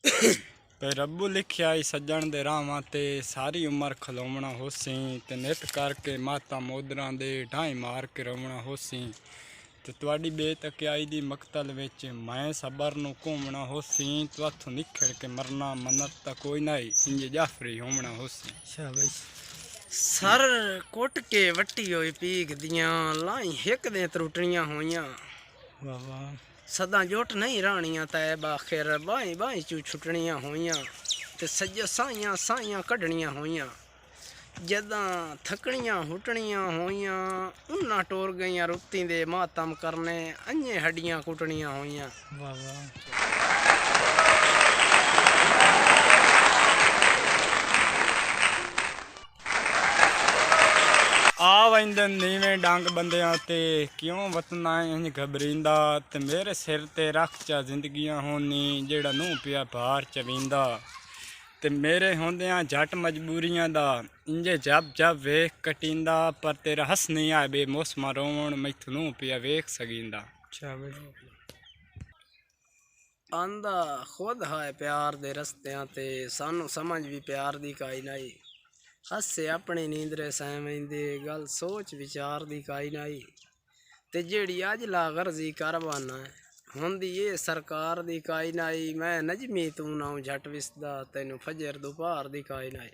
पे रब्बू लिखिया ही सज्जन दे रावां ते सारी उम्र खलोवना होसी ते नित करके माता मोदरां दे ढाई मार के रोवना होसी ते तुहाडी बेतकियाई दी मकतल विच मैं सबर नूं घूमना होसी तो हत्थों निखड़ के मरना मन्नत तां कोई नहीं इंज जाफरी होवना होसी। शाबाश। सर कुट के वट्टी होई पीक दियां लाई हिक दे त्रुटनियां होइयां। वाह वाह। सदा जुट नहीं राणियां तै बाखिर बाई बाई चू छुटनियां होइयां ते सज्ज साइयां साइयां कढनियां होइयां जदां थकनियां हुटनियां होइयां उन्ना टोर गईयां रुत्ती दे मातम करने अन्ये हड्डियां कुटनियां होइयां। वाह वाह। आ वंदे नीवें डंग बंदियां ते क्यों वतना इंज घबरींदा ते मेरे सिर ते रख चा जिंदगियां होनी जेड़ा नूं पिया भार चवींदा ते मेरे होंदियां झट मजबूरियां दा इंजे जब जब वेख कटींदा पर तेरा हस नहीं आए बे मौसमा रोवण मैथों नूं पिया वेख सकींदा। आंदा खुद हाय प्यार दे रस्तियां ते सानू समझ भी प्यार दी काई नहीं हसे अपनी नींदरे सैवेंदे गल सोच विचार दी काई नहीं ते जेड़ी अज ला गर्जी करवाना होंदी ये सरकार दी काई नहीं मैं नजमी तू नाऊ झट विसदा तेनू फजर दोपहर दी काई नहीं।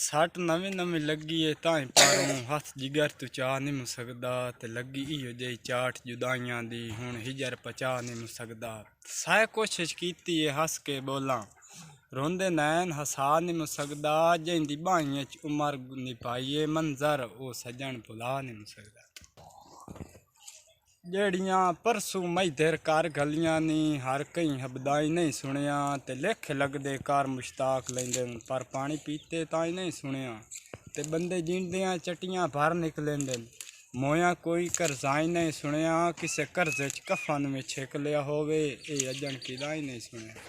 सट नवी नवी लगी है ताई पारों हथ जिगर तू चाह नहीं मुसकदा ते लगी इहो जेही चाट जुदाइयां दी हुण हिजर पचा नहीं मुसकदा साय कोशिश कीती है हस के बोलां रोंदे नैन हसा नहीं मुसकदा जिंदी बाहियां च उमर निभाइए मंजर ओ सज्जन भुला नहीं मुसकदा जेड़ियां परसों मई देर कर गलियां नी हर कई हबदाई नहीं सुनिया ते लेख लगदे कार मुश्ताक लेंदे पर पानी पीते ताई नहीं सुनिया ते बंदे जींदियां चटियां भर निकलेंदे मोया कोई करजाई नहीं सुनिया किसे कर्जे च कफन में छेक लिया होवे ए अजन किदा ही नहीं सुनिया।